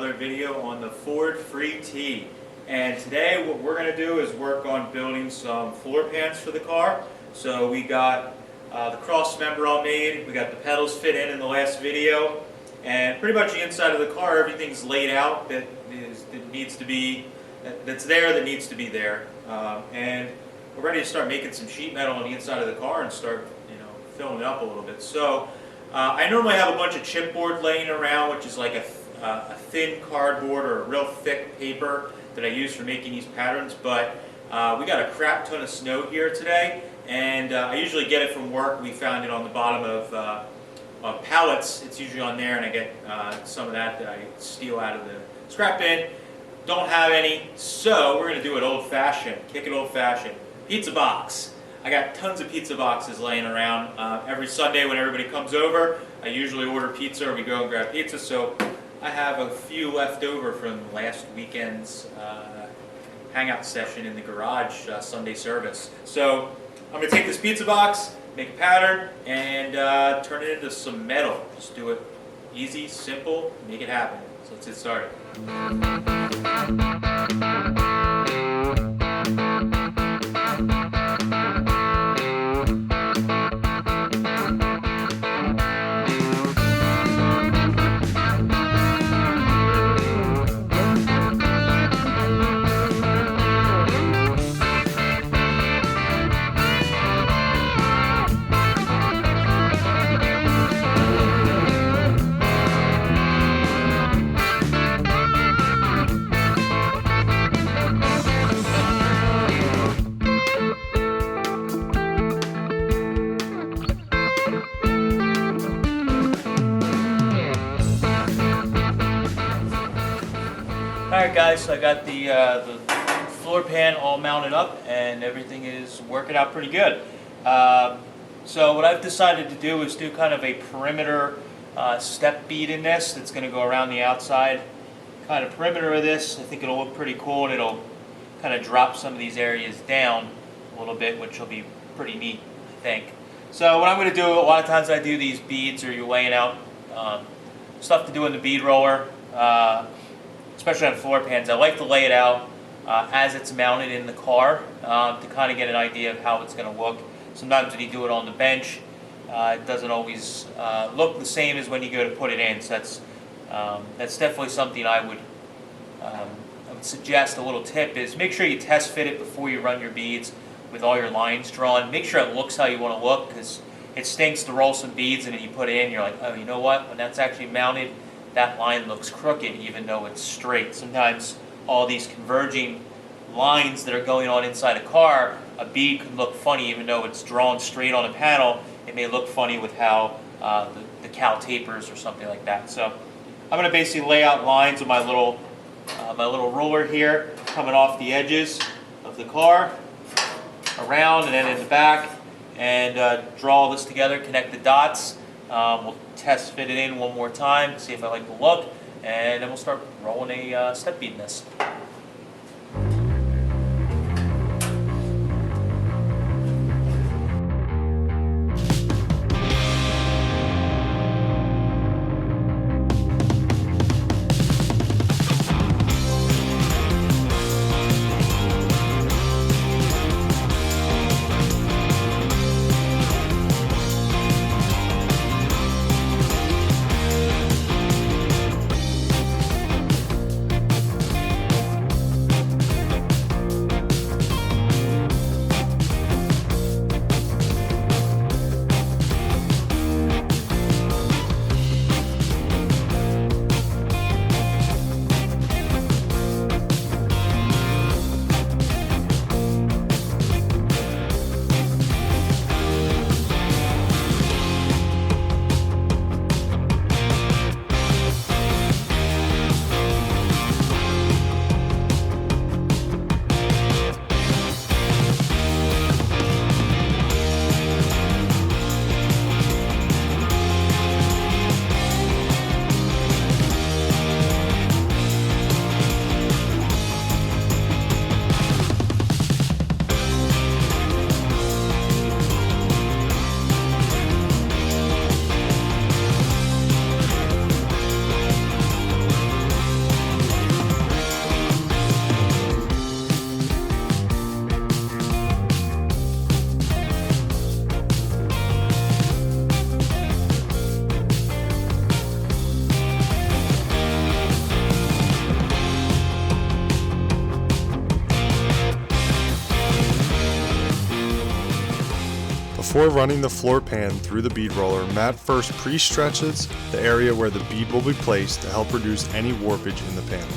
another video on the Ford Free T. And today what we're going to do is work on building some floor pans for the car. So we got the cross member all made, we got the pedals fit in the last video, and pretty much the inside of the car, everything's laid out that needs to be there. And we're ready to start making some sheet metal on the inside of the car and start, filling it up a little bit. So I normally have a bunch of chipboard laying around, which is like a thin cardboard or a real thick paper that I use for making these patterns, but we got a crap ton of snow here today, and I usually get it from work. We found it on the bottom of pallets. It's usually on there, and I get some of that I steal out of the scrap bin. Don't have any, so we're going to do it old-fashioned, kick it old-fashioned. Pizza box. I got tons of pizza boxes laying around. Every Sunday when everybody comes over, I usually order pizza or we go and grab pizza, so I have a few left over from last weekend's hangout session in the garage Sunday service. So I'm going to take this pizza box, make a pattern, and turn it into some metal. Just do it easy, simple, make it happen. So let's get started. Alright guys, so I got the floor pan all mounted up and everything is working out pretty good. So what I've decided to do is do kind of a perimeter step bead in this that's going to go around the outside kind of perimeter of this. I think it'll look pretty cool, and it'll kind of drop some of these areas down a little bit, which will be pretty neat, I think. So what I'm going to do, a lot of times I do these beads, or you're laying out stuff to do in the bead roller, especially on floor pans. I like to lay it out as it's mounted in the car to kind of get an idea of how it's going to look. Sometimes when you do it on the bench, it doesn't always look the same as when you go to put it in. So that's definitely something I would suggest. A little tip is make sure you test fit it before you run your beads with all your lines drawn. Make sure it looks how you want to look, because it stinks to roll some beads and then you put it in, you're like, oh, you know what? When that's actually mounted, that line looks crooked even though it's straight. Sometimes all these converging lines that are going on inside a car, a bead can look funny even though it's drawn straight on a panel. It may look funny with how the cowl tapers or something like that. So I'm going to basically lay out lines with my little ruler here, coming off the edges of the car, around and then in the back, and draw all this together, connect the dots. We'll test fit it in one more time, see if I like the look, and then we'll start rolling a step bead in this. Before running the floor pan through the bead roller, Matt first pre-stretches the area where the bead will be placed to help reduce any warpage in the panel.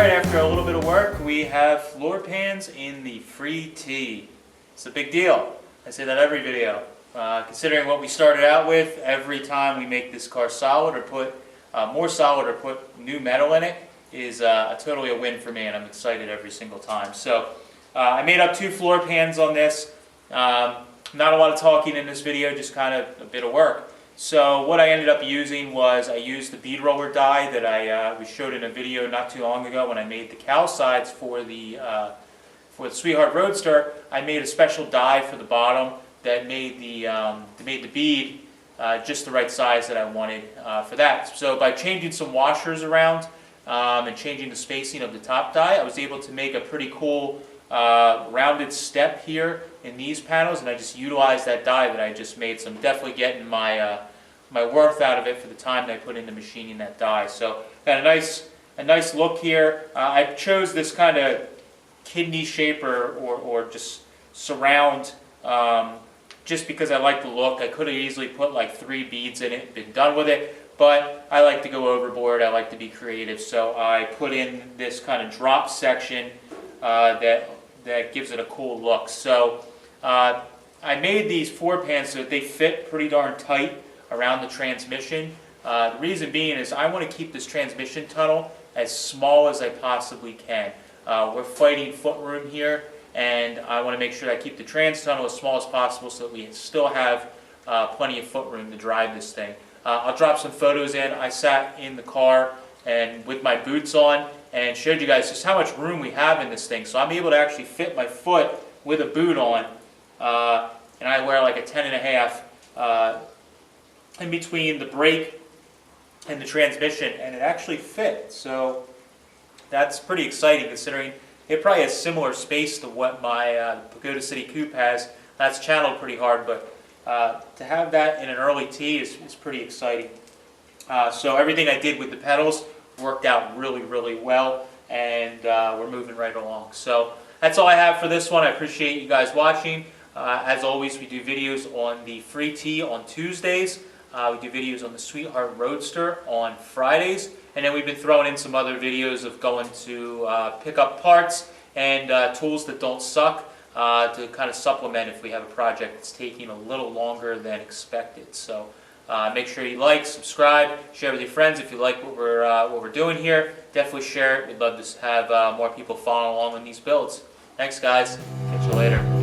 After a little bit of work, we have floor pans in the free T. It's a big deal. I say that every video. Considering what we started out with, every time we make this car solid or put more solid or put new metal in it is totally a win for me, and I'm excited every single time. So I made up 2 floor pans on this. Not a lot of talking in this video, just kind of a bit of work. So what I ended up using was I used the bead roller die that we showed in a video not too long ago when I made the cowl sides for the Sweetheart Roadster. I made a special die for the bottom that made the bead just the right size that I wanted for that. So by changing some washers around and changing the spacing of the top die, I was able to make a pretty cool rounded step here in these panels, and I just utilized that die that I just made. So I'm definitely getting my my worth out of it for the time that I put into machining that die. So got a nice look here. I chose this kind of kidney shape or just surround just because I like the look. I could have easily put like 3 beads in it and been done with it, but I like to go overboard. I like to be creative, so I put in this kind of drop section that gives it a cool look. So I made these floor pans so that they fit pretty darn tight around the transmission. The reason being is I want to keep this transmission tunnel as small as I possibly can. We're fighting foot room here, and I want to make sure that I keep the trans tunnel as small as possible so that we still have plenty of foot room to drive this thing. I'll drop some photos in. I sat in the car and with my boots on and showed you guys just how much room we have in this thing. So I'm able to actually fit my foot with a boot on, and I wear like a 10.5 in between the brake and the transmission, and it actually fit. So that's pretty exciting considering it probably has similar space to what my Pagoda City Coupe has. That's channeled pretty hard, but to have that in an early T is pretty exciting. So everything I did with the pedals worked out really, really well, and we're moving right along. So that's all I have for this one. I appreciate you guys watching. As always, we do videos on the free T on Tuesdays. We do videos on the Sweetheart Roadster on Fridays, and then we've been throwing in some other videos of going to pick up parts and tools that don't suck to kind of supplement if we have a project that's taking a little longer than expected. So make sure you like, subscribe, share with your friends if you like what we're doing here. Definitely share it. We'd love to have more people following along on these builds. Thanks, guys. Catch you later.